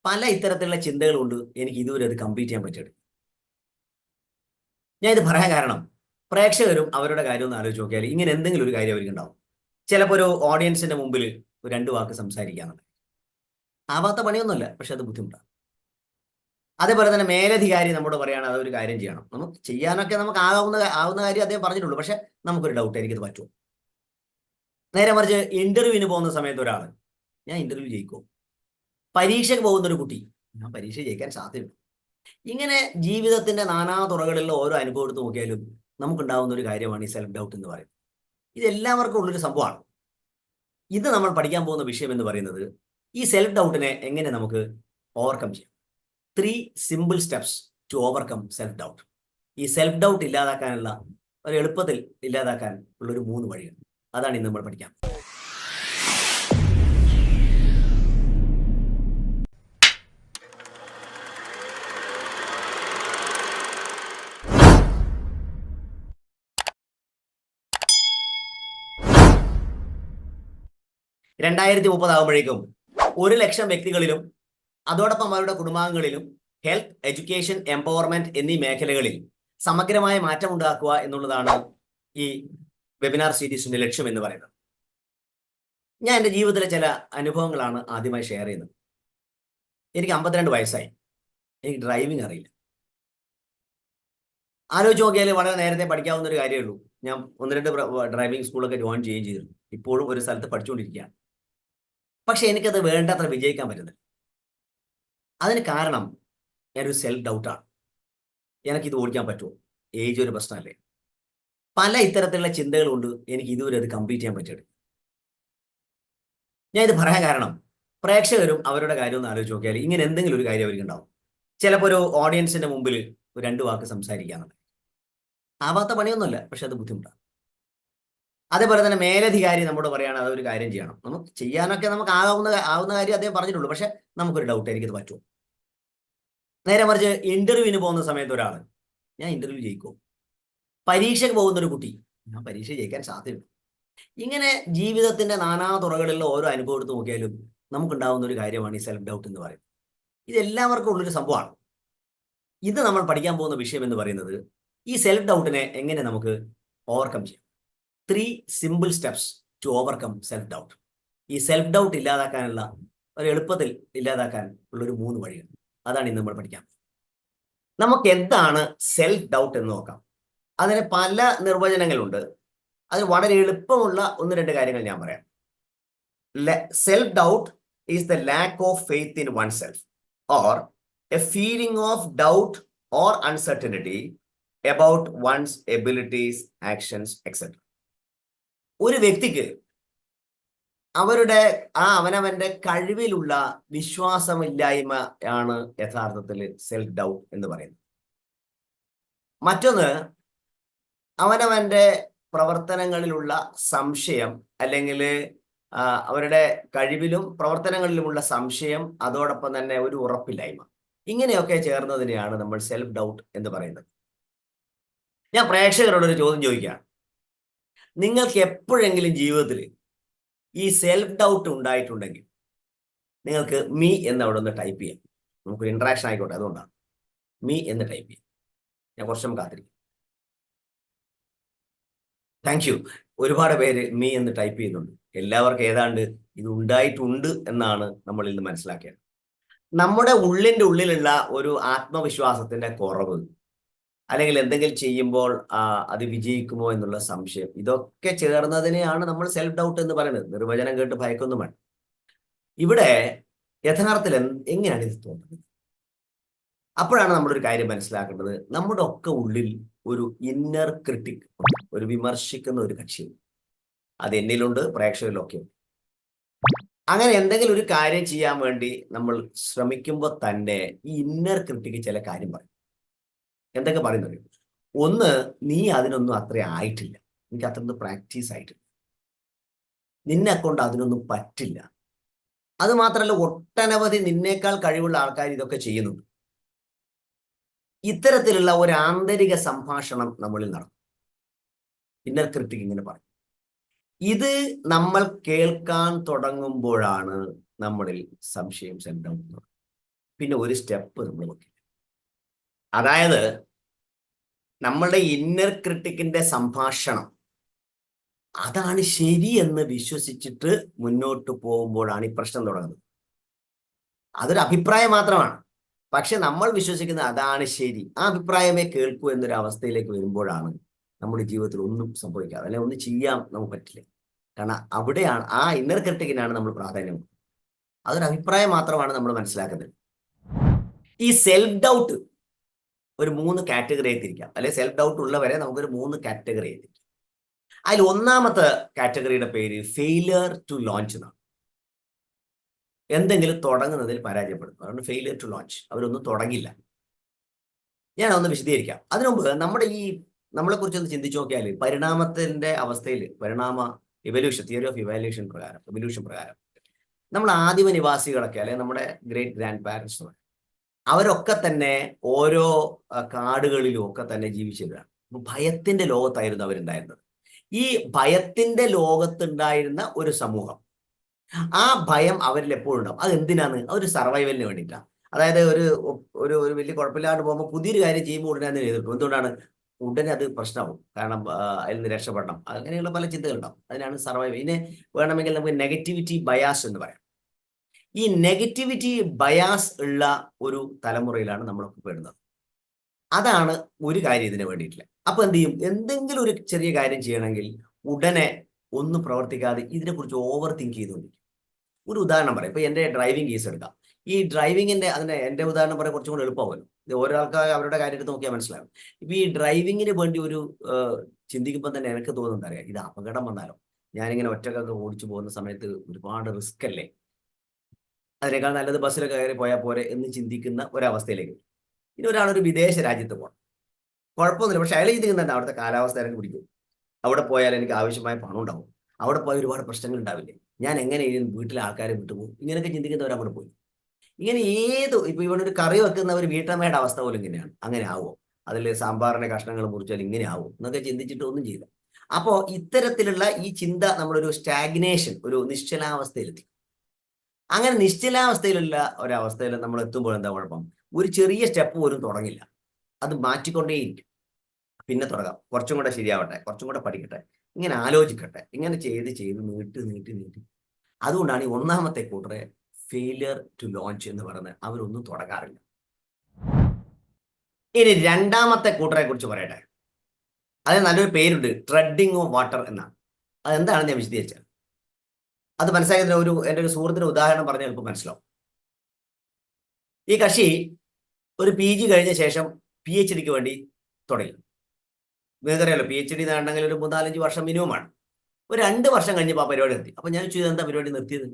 പല ഇത്തരത്തിലുള്ള ചിന്തകളുണ്ട് എനിക്ക് ഇതുവരെ അത് കംപ്ലീറ്റ് ചെയ്യാൻ പറ്റിയിട്ട്. ഞാൻ ഇത് പറയാൻ കാരണം പ്രേക്ഷകരും അവരുടെ കാര്യം ഒന്ന് ആലോചിച്ച് നോക്കിയാൽ ഇങ്ങനെ എന്തെങ്കിലും ഒരു കാര്യം അവർക്ക് ഉണ്ടാവും. ചിലപ്പോൾ ഒരു ഓഡിയൻസിന്റെ മുമ്പിൽ ഒരു രണ്ട് വാക്ക് സംസാരിക്കാന്നുള്ളത് ആവാത്ത പണിയൊന്നുമല്ല, പക്ഷെ അത് ബുദ്ധിമുട്ടാണ്. അതേപോലെ തന്നെ മേലധികാരി നമ്മോട് പറയുകയാണ് അതൊരു കാര്യം ചെയ്യണം, നമുക്ക് ചെയ്യാനൊക്കെ നമുക്ക് ആവുന്ന കാര്യം അദ്ദേഹം പറഞ്ഞിട്ടുള്ളൂ, പക്ഷെ നമുക്കൊരു ഡൗട്ട് എനിക്കത് പറ്റുമോ. നേരെ മറിച്ച് ഇന്റർവ്യൂവിന് പോകുന്ന സമയത്ത് ഒരാൾ ഞാൻ ഇന്റർവ്യൂ ജയിക്കുമോ, പരീക്ഷയ്ക്ക് പോകുന്ന ഒരു കുട്ടി ഞാൻ പരീക്ഷ ജയിക്കാൻ സാധ്യതയുണ്ട്. ഇങ്ങനെ ജീവിതത്തിന്റെ നാനാ തുറകളിലുള്ള ഓരോ അനുഭവം എടുത്ത് നോക്കിയാലും നമുക്കുണ്ടാവുന്ന ഒരു കാര്യമാണ് ഈ സെൽഫ് ഡൗട്ട് എന്ന് പറയുന്നത്. ഇത് എല്ലാവർക്കും ഉള്ളൊരു സംഭവമാണ്. ഇത് നമ്മൾ പഠിക്കാൻ പോകുന്ന വിഷയം എന്ന് പറയുന്നത് ഈ സെൽഫ് ഡൗട്ടിനെ എങ്ങനെ നമുക്ക് ഓവർകം ചെയ്യാം. 3 simple steps to overcome self doubt. ഈ സെൽഫ് ഡൗട്ട് ഇല്ലാതാക്കാനുള്ള ഒരു എളുപ്പത്തിൽ ഇല്ലാതാക്കാൻ ഉള്ളൊരു 3 വഴികൾ, അതാണ് ഇന്ന് നമ്മൾ പഠിക്കാം. രണ്ടായിരത്തി 30 ആകുമ്പോഴേക്കും 1,00,000 വ്യക്തികളിലും അതോടൊപ്പം അവരുടെ കുടുംബാംഗങ്ങളിലും ഹെൽത്ത്, എഡ്യൂക്കേഷൻ, എംപവർമെന്റ് എന്നീ മേഖലകളിൽ സമഗ്രമായ മാറ്റം ഉണ്ടാക്കുക എന്നുള്ളതാണ് ഈ വെബിനാർ സീരീസിന്റെ ലക്ഷ്യം എന്ന് പറയുന്നത്. ഞാൻ എൻ്റെ ജീവിതത്തിലെ ചില അനുഭവങ്ങളാണ് ആദ്യമായി ഷെയർ ചെയ്യുന്നത്. എനിക്ക് 52 വയസ്സായി, എനിക്ക് ഡ്രൈവിംഗ് അറിയില്ല. ആലോചിച്ച് നോക്കിയാൽ വളരെ നേരത്തെ പഠിക്കാവുന്ന ഒരു കാര്യമേ ഉള്ളൂ. ഞാൻ 1-2 ഡ്രൈവിംഗ് സ്കൂളൊക്കെ ജോയിൻ ചെയ്യുകയും ചെയ്തിരുന്നു. ഇപ്പോഴും ഒരു സ്ഥലത്ത് പഠിച്ചുകൊണ്ടിരിക്കുകയാണ്. പക്ഷെ എനിക്കത് വേണ്ടത്ര വിജയിക്കാൻ പറ്റുന്നില്ല. അതിന് കാരണം ഞാനൊരു സെൽഫ് ഡൗട്ടാണ്. എനിക്കിത് ഓടിക്കാൻ പറ്റുമോ, ഏജ് ഒരു പ്രശ്നമല്ലേ. പല ഇത്തരത്തിലുള്ള ചിന്തകളുണ്ട് എനിക്ക് ഇതുവരെ അത് കംപ്ലീറ്റ് ചെയ്യാൻ പറ്റിയിട്ട്. ഞാൻ ഇത് പറയാൻ കാരണം പ്രേക്ഷകരും അവരുടെ കാര്യം ഒന്ന് ആലോചിച്ച് നോക്കിയാൽ ഇങ്ങനെ എന്തെങ്കിലും ഒരു കാര്യം അവർക്ക് ഉണ്ടാവും. ചിലപ്പോൾ ഒരു ഓഡിയൻസിന്റെ മുമ്പിൽ ഒരു രണ്ട് വാക്ക് സംസാരിക്കാന്നുള്ളത് ആവാത്ത പണിയൊന്നുമല്ല, പക്ഷെ അത് ബുദ്ധിമുട്ടാണ്. അതേപോലെ തന്നെ മേലധികാരി നമ്മോട് പറയുകയാണ് അതൊരു കാര്യം ചെയ്യണം, നമുക്ക് ചെയ്യാനൊക്കെ നമുക്ക് ആവുന്ന കാര്യം അദ്ദേഹം പറഞ്ഞിട്ടുള്ളൂ, പക്ഷെ നമുക്കൊരു ഡൗട്ട് എനിക്കത് പറ്റുമോ. നേരെ മറിച്ച് ഇന്റർവ്യൂവിന് പോകുന്ന സമയത്ത് ഒരാൾ ഞാൻ ഇന്റർവ്യൂ ജയിക്കുമോ, പരീക്ഷയ്ക്ക് പോകുന്ന ഒരു കുട്ടി ഞാൻ പരീക്ഷ ജയിക്കാൻ സാധ്യതയുണ്ട്. ഇങ്ങനെ ജീവിതത്തിന്റെ നാനാ തുറകളിലുള്ള ഓരോ അനുഭവം എടുത്ത് നോക്കിയാലും നമുക്കുണ്ടാവുന്ന ഒരു കാര്യമാണ് ഈ സെൽഫ് ഡൗട്ട് എന്ന് പറയുന്നത്. ഇത് എല്ലാവർക്കും ഉള്ളൊരു സംഭവമാണ്. ഇത് നമ്മൾ പഠിക്കാൻ പോകുന്ന വിഷയം എന്ന് പറയുന്നത് ഈ സെൽഫ് ഡൗട്ടിനെ എങ്ങനെ നമുക്ക് ഓവർകം ചെയ്യാം. 3 simple steps to overcome self doubt. ഈ സെൽഫ് ഡൗട്ട് ഇല്ലാതാക്കാനുള്ള ഒരു എളുപ്പത്തിൽ ഇല്ലാതാക്കാൻ ഉള്ളൊരു 3 വഴികൾ, അതാണ് ഇന്ന് നമ്മൾ പഠിക്കാം. നമുക്ക് എന്താണ് സെൽഫ് ഡൗട്ട് എന്ന് നോക്കാം. അതിന് പല നിർവചനങ്ങളുണ്ട്. അതിന് വളരെ എളുപ്പമുള്ള 1-2 കാര്യങ്ങൾ ഞാൻ പറയാം. Self doubt is the lack of faith in oneself or a feeling of doubt or uncertainty about one's abilities, actions, etcetera. ഒരു വ്യക്തിക്ക് അവരുടെ അവനവന്റെ കഴിവിലുള്ള വിശ്വാസമില്ലായ്മ ആണ് യഥാർത്ഥത്തിൽ സെൽഫ് ഡൗട്ട് എന്ന് പറയുന്നത്. മറ്റൊന്ന് അവനവന്റെ പ്രവർത്തനങ്ങളിലുള്ള സംശയം, അല്ലെങ്കിൽ അവരുടെ കഴിവിലും പ്രവർത്തനങ്ങളിലുമുള്ള സംശയം, അതോടൊപ്പം തന്നെ ഒരു ഉറപ്പില്ലായ്മ, ഇങ്ങനെയൊക്കെ ചേർന്നതിനെയാണ് നമ്മൾ സെൽഫ് ഡൗട്ട് എന്ന് പറയുന്നത്. ഞാൻ പ്രേക്ഷകരോടൊരു ചോദ്യം ചോദിക്കുകയാണ്. നിങ്ങൾക്ക് എപ്പോഴെങ്കിലും ജീവിതത്തിൽ ഈ സെൽഫ് ഡൗട്ട് ഉണ്ടായിട്ടുണ്ടെങ്കിൽ നിങ്ങൾക്ക് മീ എന്ന് അവിടെ ഒന്ന് ടൈപ്പ് ചെയ്യാം. നമുക്കൊരു ഇന്ററാക്ഷൻ ആയിക്കോട്ടെ, അതുകൊണ്ടാണ് മീ എന്ന് ടൈപ്പ് ചെയ്യാം. ഞാൻ കുറച്ചും കാത്തിരിക്കും. Thank you. ഒരുപാട് പേര് മീ എന്ന് ടൈപ്പ് ചെയ്യുന്നുണ്ട്. എല്ലാവർക്കും ഏതാണ്ട് ഇത് ഉണ്ടായിട്ടുണ്ട് എന്നാണ് നമ്മൾ ഇന്ന് മനസ്സിലാക്കിയത്. നമ്മുടെ ഉള്ളിൻ്റെ ഉള്ളിലുള്ള ഒരു ആത്മവിശ്വാസത്തിന്റെ കുറവ്, അല്ലെങ്കിൽ എന്തെങ്കിലും ചെയ്യുമ്പോൾ അത് വിജയിക്കുമോ എന്നുള്ള സംശയം, ഇതൊക്കെ ചേർന്നതിനെയാണ് നമ്മൾ സെൽഫ് ഡൗട്ട് എന്ന് പറയുന്നത്. നിർവചനം കേട്ട് ഭയക്കൊന്നും വേണം. ഇവിടെ യഥാർത്ഥത്തിൽ എങ്ങനെയാണ് ഇത് തോന്നുന്നത്? അപ്പോഴാണ് നമ്മളൊരു കാര്യം മനസ്സിലാക്കേണ്ടത്. നമ്മുടെ ഒക്കെ ഉള്ളിൽ ഒരു ഇന്നർ ക്രിട്ടിക്, ഒരു വിമർശിക്കുന്ന ഒരു കക്ഷി, അത് എന്നിലുണ്ട്, പ്രേക്ഷകരിലൊക്കെ ഉണ്ട്. അങ്ങനെ എന്തെങ്കിലും ഒരു കാര്യം ചെയ്യാൻ വേണ്ടി നമ്മൾ ശ്രമിക്കുമ്പോൾ തന്നെ ഈ ഇന്നർ ക്രിട്ടിക് ചില കാര്യം പറയും. എന്തൊക്കെ പറയുന്നത്? ഒന്ന്, നീ അതിനൊന്നും അത്ര ആയിട്ടില്ല, എനിക്ക് അത്രയൊന്നും പ്രാക്ടീസ് ആയിട്ടില്ല, നിന്നെ കൊണ്ട് അതിനൊന്നും പറ്റില്ല. അത് മാത്രമല്ല, ഒട്ടനവധി നിന്നേക്കാൾ കഴിവുള്ള ആൾക്കാർ ഇതൊക്കെ ചെയ്യുന്നുണ്ട്. ഇത്തരത്തിലുള്ള ഒരു ആന്തരിക സംഭാഷണം നമ്മളിൽ നടക്കും. ഇന്നർ ക്രിട്ടിക് ഇങ്ങനെ പറയും. ഇത് നമ്മൾ കേൾക്കാൻ തുടങ്ങുമ്പോഴാണ് നമ്മളിൽ സംശയം, സെൽഫ് ഡൗട്ട്. പിന്നെ ഒരു സ്റ്റെപ്പ് നമ്മൾ വെക്കില്ല. അതായത് നമ്മളുടെ ഇന്നർ ക്രിട്ടിക്കിന്റെ സംഭാഷണം അതാണ് ശരി എന്ന് വിശ്വസിച്ചിട്ട് മുന്നോട്ട് പോകുമ്പോഴാണ് ഈ പ്രശ്നം തുടങ്ങുന്നത്. അതൊരു അഭിപ്രായം മാത്രമാണ്. പക്ഷെ നമ്മൾ വിശ്വസിക്കുന്നത് അതാണ് ശരി, ആ അഭിപ്രായമേ കേൾക്കൂ എന്നൊരു അവസ്ഥയിലേക്ക് വരുമ്പോഴാണ് നമ്മുടെ ജീവിതത്തിൽ ഒന്നും സംഭവിക്കാതെ, അല്ലെങ്കിൽ ഒന്നും ചെയ്യാൻ നമുക്ക് പറ്റില്ല. കാരണം അവിടെയാണ്, ആ ഇന്നർ ക്രിട്ടിക്കിനാണ് നമ്മൾ പ്രാധാന്യം. അതൊരു അഭിപ്രായം മാത്രമാണ് നമ്മൾ മനസ്സിലാക്കുന്നത്. ഈ സെൽഫ് ഡൗട്ട് ഒരു 3 കാറ്റഗറിയായി തിരിക്കാം, അല്ലെങ്കിൽ സെൽഫ് ഡൗട്ട് ഉള്ളവരെ നമുക്കൊരു 3 കാറ്റഗറിയായി തിരിക്കാം. അതിൽ ഒന്നാമത്തെ കാറ്റഗറിയുടെ പേര് ഫെയിലിയർ ടു ലോഞ്ച് എന്നാണ്. എന്തെങ്കിലും തുടങ്ങുന്നതിൽ പരാജയപ്പെടുന്നു, അതുകൊണ്ട് ഫെയിലിയർ ടു ലോഞ്ച്, അവരൊന്നും തുടങ്ങില്ല. ഞാൻ ഒന്ന് വിശദീകരിക്കാം. അതിനു മുമ്പ് നമ്മളെ കുറിച്ച് ഒന്ന് ചിന്തിച്ചു നോക്കിയാൽ, പരിണാമത്തിന്റെ അവസ്ഥയിൽ, തിയറി ഓഫ് ഇവാല്യൂഷൻ പ്രകാരം നമ്മൾ ആദിമ നിവാസികളൊക്കെ, അല്ലെങ്കിൽ നമ്മുടെ ഗ്രേറ്റ് ഗ്രാൻഡ് പാരൻസ്, അവരൊക്കെ തന്നെ ഓരോ കാടുകളിലും ഒക്കെ തന്നെ ജീവിച്ചവരാണ്. ഭയത്തിന്റെ ലോകത്തായിരുന്നു അവരുണ്ടായിരുന്നത്. ഈ ഭയത്തിന്റെ ലോകത്തുണ്ടായിരുന്ന ഒരു സമൂഹം, ആ ഭയം അവരിൽ എപ്പോഴും ഉണ്ടാവും. അത് എന്തിനാണ്? ഒരു സർവൈവലിന് വേണ്ടിയിട്ടാണ്. അതായത് ഒരു ഒരു ഒരു വലിയ കുഴപ്പമില്ലാണ്ട് പോകുമ്പോൾ പുതിയൊരു കാര്യം ചെയ്യുമ്പോൾ ഉടനെ അതിന് എതിർക്കും. എന്തുകൊണ്ടാണ്? ഉടനെ അത് പ്രശ്നമാവും. കാരണം അതിൽ നിന്ന് രക്ഷപ്പെടണം, അങ്ങനെയുള്ള പല ചിന്തകളുണ്ടാവും. അതിനാണ് സർവൈവൽ. ഇതിനെ വേണമെങ്കിൽ നമുക്ക് നെഗറ്റിവിറ്റി ബയാസ് എന്ന് പറയാം. ഈ നെഗറ്റിവിറ്റി ബയാസ് ഉള്ള ഒരു തലമുറയിലാണ് നമ്മളൊക്കെ പെടുന്നത്. അതാണ് ഒരു കാര്യം ഇതിന് വേണ്ടിയിട്ടില്ല. അപ്പൊ എന്ത് ചെയ്യും? എന്തെങ്കിലും ഒരു ചെറിയ കാര്യം ചെയ്യണമെങ്കിൽ ഉടനെ ഒന്നും പ്രവർത്തിക്കാതെ ഇതിനെക്കുറിച്ച് ഓവർ തിങ്ക് ചെയ്തുകൊണ്ടിരിക്കും. ഒരു ഉദാഹരണം പറയാം. ഇപ്പൊ എന്റെ ഡ്രൈവിംഗ് കേസ് എടുക്കാം. ഈ ഡ്രൈവിങ്ങിന്റെ എന്റെ ഉദാഹരണം പറയാൻ കുറച്ചും കൂടെ എളുപ്പമാവുമല്ലോ. ഇത് ഓരോ ആൾക്കാർ അവരുടെ കാര്യത്തിൽ നോക്കിയാൽ മനസ്സിലാവും. ഇപ്പൊ ഈ ഡ്രൈവിങ്ങിന് വേണ്ടി ഒരു ചിന്തിക്കുമ്പോൾ തന്നെ എനിക്ക് തോന്നുന്നത് അറിയാം, ഇത് അപകടം വന്നാലോ, ഞാനിങ്ങനെ ഒറ്റക്കൊക്കെ ഓടിച്ചു പോകുന്ന സമയത്ത് ഒരുപാട് റിസ്ക് അല്ലേ, അതിനേക്കാൾ നല്ലത് ബസ്സിൽ കയറി പോയാൽ പോരെ എന്ന് ചിന്തിക്കുന്ന ഒരവസ്ഥയിലേക്ക്. ഇനി ഒരാളൊരു വിദേശ രാജ്യത്ത് പോകണം, കുഴപ്പമൊന്നുമില്ല. പക്ഷെ അയാൾ ചിന്തിക്കുന്നുണ്ട് അവിടുത്തെ കാലാവസ്ഥ എനിക്ക് പിടിക്കും, അവിടെ പോയാൽ എനിക്ക് ആവശ്യമായ പണം ഉണ്ടാവും, അവിടെ പോയാൽ ഒരുപാട് പ്രശ്നങ്ങൾ ഉണ്ടാവില്ലേ, ഞാൻ എങ്ങനെ വീട്ടിലെ ആൾക്കാരെ വിട്ടുപോകും, ഇങ്ങനെയൊക്കെ ചിന്തിക്കുന്നവർ അവിടെ പോയി. ഇങ്ങനെ ഇപ്പൊ ഇവിടെ ഒരു കറി വെക്കുന്ന ഒരു വീട്ടമ്മയുടെ അവസ്ഥ പോലും ഇങ്ങനെയാണ്. അങ്ങനെ ആവുമോ, അതിൽ സാമ്പാറിന്റെ കഷ്ണങ്ങൾ മുറിച്ചാൽ ഇങ്ങനെ ആവും എന്നൊക്കെ ചിന്തിച്ചിട്ട് ഒന്നും ചെയ്യില്ല. അപ്പോൾ ഇത്തരത്തിലുള്ള ഈ ചിന്ത നമ്മളൊരു സ്റ്റാഗ്നേഷൻ, ഒരു നിശ്ചലാവസ്ഥയിലെത്തി. അങ്ങനെ നിശ്ചലാവസ്ഥയിലുള്ള ഒരവസ്ഥയിൽ നമ്മൾ എത്തുമ്പോൾ എന്താ കുഴപ്പം? ഒരു ചെറിയ സ്റ്റെപ്പ് പോലും തുടങ്ങില്ല, അത് മാറ്റിക്കൊണ്ടേയിരിക്കും. പിന്നെ തുടങ്ങാം, കുറച്ചും കൂടെ ശരിയാവട്ടെ, കുറച്ചും കൂടെ പഠിക്കട്ടെ, ഇങ്ങനെ ആലോചിക്കട്ടെ, ഇങ്ങനെ ചെയ്ത് നീട്ടി. അതുകൊണ്ടാണ് ഈ ഒന്നാമത്തെ കൂട്ടറെ ഫെയിലിയർ ടു ലോഞ്ച് എന്ന് പറയുന്നത്. അവരൊന്നും തുടങ്ങാറില്ല. ഇനി രണ്ടാമത്തെ കൂട്ടറെ കുറിച്ച് പറയട്ടെ. അതിന് നല്ലൊരു പേരുണ്ട്, ട്രെഡിങ് ഓഫ് വാട്ടർ എന്നാണ്. അതെന്താണെന്ന് ഞാൻ വിശദീകരിച്ചത്. അത് മനസ്സിലാക്കുന്നതിന് എൻ്റെ ഒരു സുഹൃത്തിന് ഉദാഹരണം പറഞ്ഞാൽ എളുപ്പം മനസ്സിലാവും. ഈ കക്ഷി ഒരു PG കഴിഞ്ഞ ശേഷം PhDക്ക് വേണ്ടി തുടങ്ങി. നിങ്ങൾക്കറിയാലോ, PhD എന്നാണെങ്കിൽ ഒരു 3-4-5 വർഷം മിനിമമാണ്. ഒരു 2 വർഷം കഴിഞ്ഞപ്പോൾ ആ പരിപാടി നിർത്തി. അപ്പൊ ഞാൻ ചോദിച്ചത്, എന്താ പരിപാടി നിർത്തിയത്?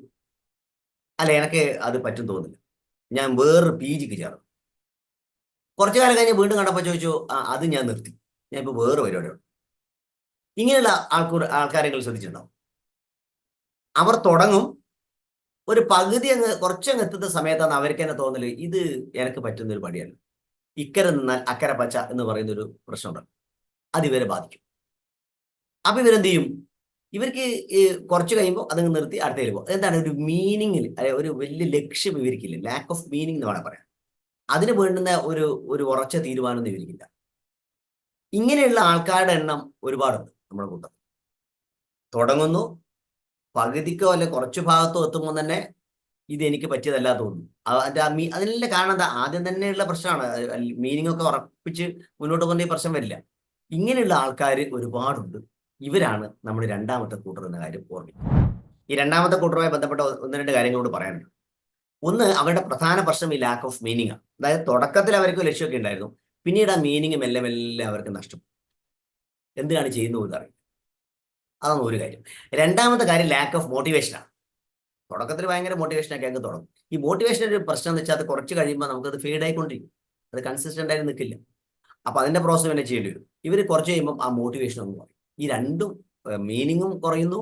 അല്ല, എനിക്ക് അത് പറ്റും തോന്നുന്നില്ല, ഞാൻ വേറൊരു PGക്ക് ചേർന്നു. കുറച്ചു കാലം കഴിഞ്ഞ് വീണ്ടും കണ്ടപ്പോൾ ചോദിച്ചു, അത് ഞാൻ നിർത്തി, ഞാൻ ഇപ്പൊ വേറെ പരിപാടിയാണ്. ഇങ്ങനെയുള്ള ആൾക്കാരെങ്കിലും ശ്രദ്ധിച്ചിട്ടുണ്ടാവും. അവർ തുടങ്ങും, ഒരു പകുതി കുറച്ചങ്ങ് എത്തുന്ന സമയത്താണ് അവർക്ക് തന്നെ തോന്നല്, ഇത് എനിക്ക് പറ്റുന്ന ഒരു പടിയല്ല, ഇക്കരെ നിന്നാൽ അക്കരെ പച്ച എന്ന് പറയുന്ന ഒരു പ്രശ്നമുണ്ട്, അത് ഇവരെ ബാധിക്കും. അപ്പൊ ഇവരെന്ത് ചെയ്യും? ഇവർക്ക് കുറച്ച് കഴിയുമ്പോൾ അതങ്ങ് നിർത്തി അടുത്ത വരുമ്പോൾ എന്താണ്, ഒരു മീനിങ്ങിൽ, ഒരു വലിയ ലക്ഷ്യം ഇവർക്കില്ല, ലാക്ക് ഓഫ് മീനിങ് എന്ന് വേണം പറയാം. അതിന് വേണ്ടുന്ന ഒരു ഉറച്ച തീരുമാനം ഇവർക്കില്ല. ഇങ്ങനെയുള്ള ആൾക്കാരുടെ എണ്ണം ഒരുപാടുണ്ട് നമ്മുടെ കൂട്ടത്തിൽ. തുടങ്ങുന്നു, പകുതിക്കോ അല്ലെ കുറച്ചു ഭാഗത്തോ എത്തുമ്പോൾ തന്നെ ഇത് എനിക്ക് പറ്റിയതല്ല തോന്നുന്നു. അതിനുള്ള കാരണം എന്താ? ആദ്യം തന്നെയുള്ള പ്രശ്നമാണ്. മീനിങ് ഒക്കെ ഉറപ്പിച്ച് മുന്നോട്ട് പോകുന്ന ഈ പ്രശ്നം വരില്ല. ഇങ്ങനെയുള്ള ആൾക്കാർ ഒരുപാടുണ്ട്. ഇവരാണ് നമ്മുടെ രണ്ടാമത്തെ കൂട്ടർ എന്ന കാര്യം ഓർമ്മിക്കുക. ഈ രണ്ടാമത്തെ കൂട്ടറുമായി ബന്ധപ്പെട്ട 1-2 കാര്യങ്ങളോട് പറയാനുണ്ട്. ഒന്ന്, അവരുടെ പ്രധാന പ്രശ്നം ഈ ലാക്ക് ഓഫ് മീനിങ് ആണ്. അതായത് തുടക്കത്തിൽ അവർക്ക് ലക്ഷ്യമൊക്കെ ഉണ്ടായിരുന്നു, പിന്നീട് ആ മീനിങ് മെല്ലെ മെല്ലെ അവർക്ക് നഷ്ടപ്പെട്ടു. എന്തിനാണ് ചെയ്യുന്നത് അറിയില്ല. അതാണ് ഒരു കാര്യം. രണ്ടാമത്തെ കാര്യം ലാക്ക് ഓഫ് മോട്ടിവേഷനാണ്. തുടക്കത്തിൽ ഭയങ്കര മോട്ടിവേഷനൊക്കെ അങ്ങ് തുടങ്ങും. ഈ മോട്ടിവേഷൻ്റെ ഒരു പ്രശ്നം എന്ന് വെച്ചാൽ, അത് കുറച്ച് കഴിയുമ്പോൾ നമുക്കത് ഫെയ്ഡ് ആയിക്കൊണ്ടിരിക്കും, അത് കൺസിസ്റ്റന്റ് ആയി നിൽക്കില്ല. അപ്പൊ അതിന്റെ പ്രോസസ് തന്നെ ചെയ്യേണ്ടി വരും. ഇവർ കുറച്ച് കഴിയുമ്പോൾ ആ മോട്ടിവേഷൻ ഒന്ന് കുറയും. ഈ രണ്ടും, മീനിങ്ങും കുറയുന്നു,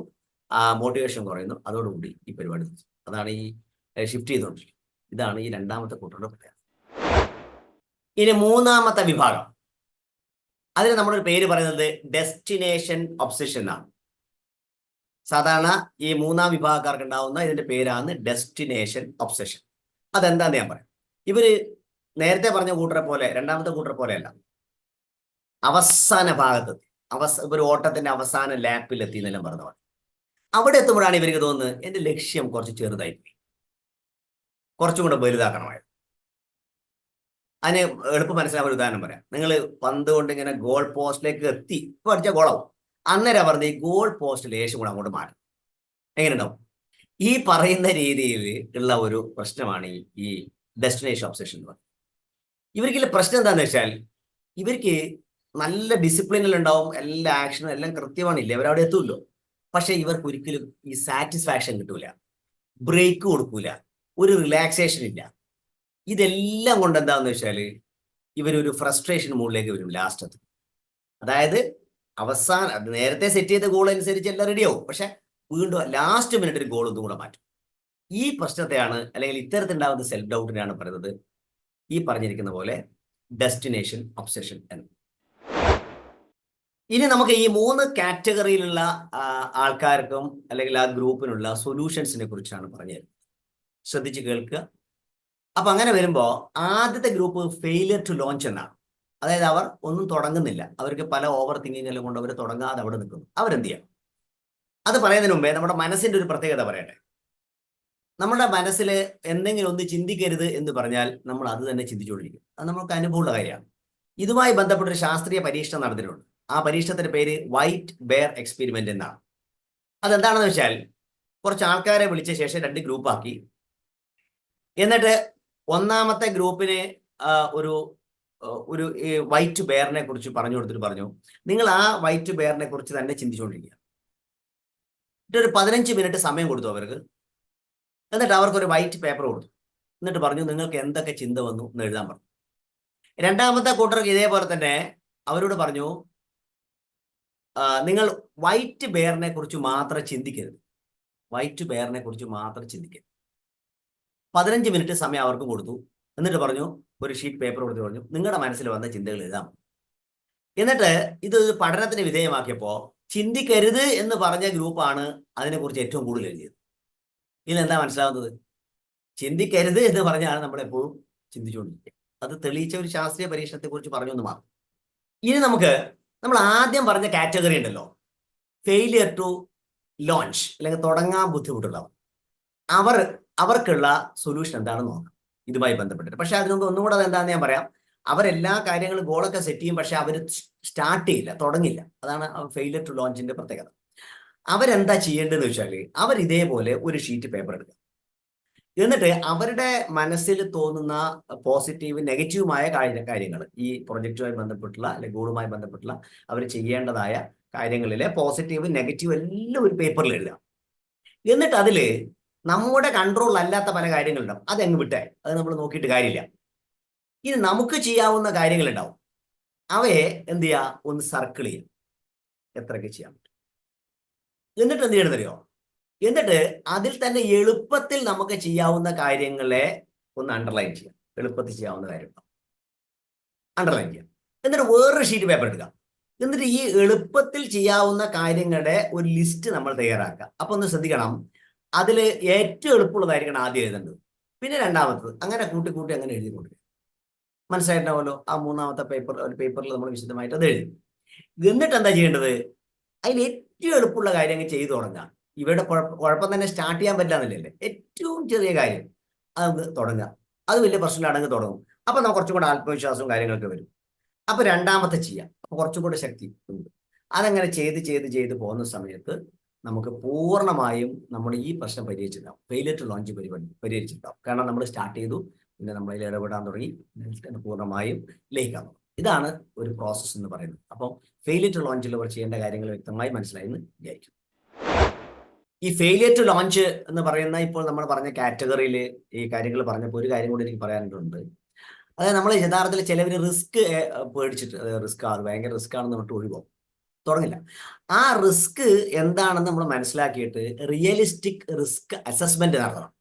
മോട്ടിവേഷൻ കുറയുന്നു. അതോടുകൂടി ഈ പരിപാടി, അതാണ് ഈ ഷിഫ്റ്റ് ചെയ്തുകൊണ്ടിരിക്കുന്നത്. ഇതാണ് ഈ രണ്ടാമത്തെ കൂട്ടരുടെ പ്രത്യേകത. ഇനി മൂന്നാമത്തെ വിഭാഗം, അതിന് നമ്മളൊരു പേര് പറയുന്നത് ഡെസ്റ്റിനേഷൻ ഒബ്സഷൻ ആണ്. സാധാരണ ഈ മൂന്നാം വിഭാഗക്കാർക്ക് ഉണ്ടാവുന്ന ഇതിന്റെ പേരാണ് ഡെസ്റ്റിനേഷൻ ഒബ്സഷൻ. അതെന്താന്ന് ഞാൻ പറയാം. ഇവര് നേരത്തെ പറഞ്ഞ കൂട്ടരെ പോലെ, രണ്ടാമത്തെ കൂട്ടരെ പോലെയല്ല, അവസാന ഭാഗത്തെത്തി, ഒരു ഓട്ടത്തിന്റെ അവസാന ലാപ്പിൽ എത്തി എന്നെല്ലാം പറഞ്ഞ പോലെ. അവിടെ എത്തുമ്പോഴാണ് ഇവർക്ക് തോന്നുന്നത് എന്റെ ലക്ഷ്യം കുറച്ച് ചെറുതായിപ്പോയി, കുറച്ചും കൂടെ വലുതാക്കണമായിരുന്നു. അതിന് എളുപ്പം മനസ്സിലാക്കാൻ ഒരു ഉദാഹരണം പറയാം. നിങ്ങൾ പന്ത് കൊണ്ട് ഇങ്ങനെ ഗോൾ പോസ്റ്റിലേക്ക് എത്തി, ഇപ്പൊ അടിച്ച ഗോളാവും. അന്നേരം പറഞ്ഞ് ഈ ഗോൾ പോസ്റ്റ് ലേശം കൂടെ അങ്ങോട്ട് മാറ്റും, എങ്ങനെ ഉണ്ടാവും? ഈ പറയുന്ന രീതിയിൽ ഉള്ള ഒരു പ്രശ്നമാണ് ഈ ഡെസ്റ്റിനേഷൻ ഒബ്സഷൻ എന്ന് പറയുന്നത്. ഇവർക്കുള്ള പ്രശ്നം എന്താണെന്ന് വെച്ചാൽ, ഇവർക്ക് നല്ല ഡിസിപ്ലിനിൽ ഉണ്ടാവും, എല്ലാ ആക്ഷനും എല്ലാം കൃത്യമാണില്ല, അവരവിടെ എത്തുമല്ലോ. പക്ഷെ ഇവർക്ക് ഒരിക്കലും ഈ സാറ്റിസ്ഫാക്ഷൻ കിട്ടൂല, ബ്രേക്ക് കൊടുക്കൂല, ഒരു റിലാക്സേഷൻ ഇല്ല. ഇതെല്ലാം കൊണ്ട് എന്താണെന്ന് വെച്ചാൽ ഇവരൊരു ഫ്രസ്ട്രേഷൻ മൂഡിലേക്ക് വരും ലാസ്റ്റ് എത്തും. അതായത് നേരത്തെ സെറ്റ് ചെയ്ത ഗോൾ അനുസരിച്ച് എല്ലാം റെഡിയാവും, പക്ഷെ വീണ്ടും ലാസ്റ്റ് മിനിറ്റ് ഒരു ഗോൾ ഒന്നും കൂടെ മാറ്റും. ഈ പ്രശ്നത്തെയാണ്, അല്ലെങ്കിൽ ഇത്തരത്തിലുണ്ടാകുന്ന സെൽഫ് ഡൗട്ടിനെയാണ് പറയുന്നത് ഈ പറഞ്ഞിരിക്കുന്ന പോലെ ഡെസ്റ്റിനേഷൻ ഒബ്സഷൻ എന്ന്. ഇനി നമുക്ക് ഈ 3 കാറ്റഗറിയിലുള്ള ആൾക്കാർക്കും അല്ലെങ്കിൽ ആ ഗ്രൂപ്പിനുള്ള സൊല്യൂഷൻസിനെ കുറിച്ചാണ് പറഞ്ഞുതരുന്നത്. ശ്രദ്ധിച്ച് കേൾക്കുക. അപ്പൊ അങ്ങനെ വരുമ്പോ ആദ്യത്തെ ഗ്രൂപ്പ് ഫെയിലിയർ ടു ലോഞ്ച് എന്നാണ്. അതായത് അവർ ഒന്നും തുടങ്ങുന്നില്ല, അവർക്ക് പല ഓവർ തിങ്കിങ് എല്ലാം കൊണ്ട് അവർ തുടങ്ങാതെ അവിടെ നിൽക്കുന്നു. അവരെന്ത് ചെയ്യാം? അത് പറയുന്നതിന് മുമ്പേ നമ്മുടെ മനസ്സിന്റെ ഒരു പ്രത്യേകത പറയട്ടെ. നമ്മുടെ മനസ്സിൽ എന്തെങ്കിലും ഒന്ന് ചിന്തിക്കരുത് എന്ന് പറഞ്ഞാൽ നമ്മൾ അത് തന്നെ ചിന്തിച്ചുകൊണ്ടിരിക്കും. അത് നമുക്ക് അനുഭവമുള്ള കാര്യമാണ്. ഇതുമായി ബന്ധപ്പെട്ടൊരു ശാസ്ത്രീയ പരീക്ഷണം നടന്നിട്ടുണ്ട്. ആ പരീക്ഷണത്തിന്റെ പേര് വൈറ്റ് ബെയർ എക്സ്പെരിമെന്റ് എന്നാണ്. അതെന്താണെന്ന് വെച്ചാൽ, കുറച്ച് ആൾക്കാരെ വിളിച്ച ശേഷം 2 ഗ്രൂപ്പാക്കി. എന്നിട്ട് ഒന്നാമത്തെ ഗ്രൂപ്പിനെ ഒരു വൈറ്റ് ബെയറിനെ കുറിച്ച് പറഞ്ഞു കൊടുത്തിട്ട് പറഞ്ഞു, നിങ്ങൾ ആ വൈറ്റ് ബെയറിനെ കുറിച്ച് തന്നെ ചിന്തിച്ചുകൊണ്ടിരിക്കുക. എന്നിട്ടൊരു 15 മിനിറ്റ് സമയം കൊടുത്തു അവർക്ക്. എന്നിട്ട് അവർക്കൊരു വൈറ്റ് പേപ്പർ കൊടുത്തു. എന്നിട്ട് പറഞ്ഞു, നിങ്ങൾക്ക് എന്തൊക്കെ ചിന്ത വന്നു എന്ന് എഴുതാൻ പറഞ്ഞു. രണ്ടാമത്തെ കൂട്ടർക്ക് ഇതേപോലെ തന്നെ അവരോട് പറഞ്ഞു, നിങ്ങൾ വൈറ്റ് ബെയറിനെ കുറിച്ച് മാത്രം ചിന്തിക്കരുത്, വൈറ്റ് ബെയറിനെ കുറിച്ച് മാത്രം ചിന്തിക്കരുത്. 15 മിനിറ്റ് സമയം അവർക്ക് കൊടുത്തു. എന്നിട്ട് പറഞ്ഞു, ഒരു ഷീറ്റ് പേപ്പർ കൊടുത്ത് പറഞ്ഞു, നിങ്ങളുടെ മനസ്സിൽ വന്ന ചിന്തകൾ എഴുതാം. എന്നിട്ട് ഇത് പഠനത്തിന് വിധേയമാക്കിയപ്പോൾ ചിന്തിക്കരുത് എന്ന് പറഞ്ഞ ഗ്രൂപ്പാണ് അതിനെക്കുറിച്ച് ഏറ്റവും കൂടുതൽ എഴുതിയത്. ഇതിനെന്താ മനസ്സിലാവുന്നത്? ചിന്തിക്കരുത് എന്ന് പറഞ്ഞാണ് നമ്മളെപ്പോഴും ചിന്തിച്ചുകൊണ്ടിരിക്കുക. അത് തെളിയിച്ച ഒരു ശാസ്ത്രീയ പരീക്ഷണത്തെ കുറിച്ച് പറഞ്ഞു എന്ന് മാത്രം. ഇനി നമ്മൾ ആദ്യം പറഞ്ഞ കാറ്റഗറി ഉണ്ടല്ലോ, ഫെയിലിയർ ടു ലോഞ്ച്, അല്ലെങ്കിൽ തുടങ്ങാൻ ബുദ്ധിമുട്ടുള്ളവർ, അവർക്കുള്ള സൊല്യൂഷൻ എന്താണെന്ന് നോക്കാം ഇതുമായി ബന്ധപ്പെട്ടിട്ട്. പക്ഷെ അതിനൊന്നും ഒന്നുകൂടെ അതെന്താണെന്ന് ഞാൻ പറയാം. അവരെല്ലാ കാര്യങ്ങളും ഗോളൊക്കെ സെറ്റ് ചെയ്യും, പക്ഷെ അവർ സ്റ്റാർട്ട് ചെയ്യില്ല, തുടങ്ങില്ല. അതാണ് ഫെയിലിയർ ടു ലോഞ്ചിന്റെ പ്രത്യേകത. അവരെന്താ ചെയ്യേണ്ടതെന്ന് വെച്ചാൽ, അവർ ഇതേപോലെ ഒരു ഷീറ്റ് പേപ്പർ എടുക്കുക. എന്നിട്ട് അവരുടെ മനസ്സിൽ തോന്നുന്ന പോസിറ്റീവ് നെഗറ്റീവുമായ കാര്യങ്ങൾ, ഈ പ്രൊജക്റ്റുമായി ബന്ധപ്പെട്ടുള്ള അല്ലെങ്കിൽ ഗോളുമായി ബന്ധപ്പെട്ടുള്ള അവർ ചെയ്യേണ്ടതായ കാര്യങ്ങളിലെ പോസിറ്റീവ് നെഗറ്റീവ് എല്ലാം ഒരു പേപ്പറിൽ എഴുതാം. എന്നിട്ട് അതിൽ നമ്മുടെ കൺട്രോൾ അല്ലാത്ത പല കാര്യങ്ങളുണ്ടാവും, അതങ്ങ് വിട്ടേ, അത് നമ്മൾ നോക്കിയിട്ട് കാര്യമില്ല. ഇനി നമുക്ക് ചെയ്യാവുന്ന കാര്യങ്ങളുണ്ടാവും, അവയെ എന്ത് ചെയ്യുക, ഒന്ന് സർക്കിൾ ചെയ്യാം, എത്രയൊക്കെ ചെയ്യാൻ പറ്റും. എന്നിട്ട് എന്ത് ചെയ്യണമെന്നറിയോ? എന്നിട്ട് അതിൽ തന്നെ എളുപ്പത്തിൽ നമുക്ക് ചെയ്യാവുന്ന കാര്യങ്ങളെ ഒന്ന് അണ്ടർലൈൻ ചെയ്യാം. എളുപ്പത്തിൽ ചെയ്യാവുന്ന കാര്യം അണ്ടർലൈൻ ചെയ്യാം. എന്നിട്ട് വേറൊരു ഷീറ്റ് പേപ്പർ എടുക്കാം. എന്നിട്ട് ഈ എളുപ്പത്തിൽ ചെയ്യാവുന്ന കാര്യങ്ങളുടെ ഒരു ലിസ്റ്റ് നമ്മൾ തയ്യാറാക്കുക. അപ്പൊ ഒന്ന് ശ്രദ്ധിക്കണം, അതിൽ ഏറ്റവും എളുപ്പമുള്ളതായിരിക്കണം ആദ്യം എഴുതേണ്ടത്, പിന്നെ രണ്ടാമത്തത്, അങ്ങനെ കൂട്ടി കൂട്ടി അങ്ങനെ എഴുതി കൊടുക്കുക. മനസ്സിലായിട്ടുണ്ടാവുമല്ലോ? ആ മൂന്നാമത്തെ പേപ്പറിൽ നമ്മൾ വിശദമായിട്ട് അത് എഴുതി. എന്നിട്ട് എന്താ ചെയ്യേണ്ടത്? അതിൽ ഏറ്റവും എളുപ്പമുള്ള കാര്യങ്ങൾ ചെയ്തു തുടങ്ങാം. ഇവരുടെ കുഴപ്പം തന്നെ സ്റ്റാർട്ട് ചെയ്യാൻ പറ്റില്ലെന്നല്ലേ, ഏറ്റവും ചെറിയ കാര്യം അത് തുടങ്ങാം. അത് വലിയ പ്രശ്നമില്ലാണെങ്കിൽ തുടങ്ങും. അപ്പൊ നമുക്ക് കുറച്ചും കൂടെ ആത്മവിശ്വാസവും കാര്യങ്ങളൊക്കെ വരും. അപ്പൊ രണ്ടാമത്തെ ചെയ്യാം, അപ്പൊ കുറച്ചും കൂടെ ശക്തി ഉണ്ട്. അതങ്ങനെ ചെയ്ത് പോകുന്ന സമയത്ത് നമുക്ക് പൂർണ്ണമായും നമ്മുടെ ഈ പ്രശ്നം പരിഹരിച്ചിട്ടുണ്ടാവും. ഫെയിലിയർ ടു ലോഞ്ച് പരിഹരിച്ചിട്ടുണ്ടാവും. കാരണം നമ്മൾ സ്റ്റാർട്ട് ചെയ്തു, പിന്നെ നമ്മളതിൽ ഇടപെടാൻ തുടങ്ങി, പൂർണ്ണമായും ലയിക്കാൻ തുടങ്ങും. ഇതാണ് ഒരു പ്രോസസ്സ് എന്ന് പറയുന്നത്. അപ്പം ഫെയിലിയർ ടു ലോഞ്ചിൽ അവർ ചെയ്യേണ്ട കാര്യങ്ങൾ വ്യക്തമായി മനസ്സിലായി എന്ന് വിചാരിക്കും. ഈ ഫെയിലിയർ ടു ലോഞ്ച് എന്ന് പറയുന്ന ഇപ്പോൾ നമ്മൾ പറഞ്ഞ കാറ്റഗറിയിൽ ഈ കാര്യങ്ങൾ പറഞ്ഞപ്പോൾ ഒരു കാര്യം കൂടി എനിക്ക് പറയാനുണ്ട്. അതായത് നമ്മൾ യഥാർത്ഥത്തിൽ ചിലവർ റിസ്ക് പേടിച്ചിട്ട്, അത് ഭയങ്കര റിസ്ക് ആണെന്ന് പറഞ്ഞിട്ട് ഒഴിവാകും, തുടങ്ങില്ല. ആ റിസ്ക് എന്താണെന്ന് നമ്മൾ മനസ്സിലാക്കിയിട്ട് റിയലിസ്റ്റിക് റിസ്ക് അസസ്മെന്റ് നടത്തണം.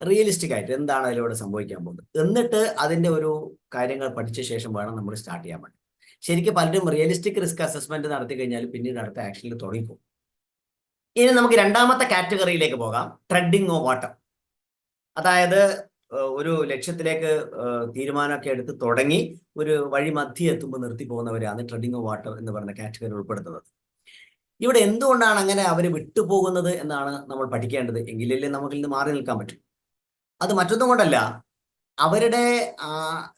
റിയലിസ്റ്റിക് ആയിട്ട് എന്താണ് അതിലൂടെ സംഭവിക്കാൻ പോകുന്നത്, എന്നിട്ട് അതിന്റെ ഒരു കാര്യങ്ങൾ പഠിച്ച ശേഷം വേണം നമ്മൾ സ്റ്റാർട്ട് ചെയ്യാൻ വേണ്ടി. ശരിക്കും പലരും റിയലിസ്റ്റിക് റിസ്ക് അസസ്മെന്റ് നടത്തി കഴിഞ്ഞാൽ പിന്നീട് അടുത്ത ആക്ഷനിൽ തുടങ്ങിപ്പോകും. ഇനി നമുക്ക് രണ്ടാമത്തെ കാറ്റഗറിയിലേക്ക് പോകാം, ട്രെഡിങ് ഓഫ് വാട്ടർ. അതായത് ഒരു ലക്ഷ്യത്തിലേക്ക് തീരുമാനമൊക്കെ എടുത്ത് തുടങ്ങി ഒരു വഴി മധ്യ എത്തുമ്പോൾ നിർത്തി പോകുന്നവരാണ് ട്രെഡിങ് ഓഫ് വാട്ടർ എന്ന് പറയുന്ന കാറ്റഗറി ഉൾപ്പെടുത്തുന്നത്. ഇവിടെ എന്തുകൊണ്ടാണ് അങ്ങനെ അവർ വിട്ടുപോകുന്നത് എന്നാണ് നമ്മൾ പഠിക്കേണ്ടത്. എങ്കിലല്ലേ നമുക്കിൽ നിന്ന് മാറി നിൽക്കാൻ പറ്റും. അത് മറ്റൊന്നും കൊണ്ടല്ല, അവരുടെ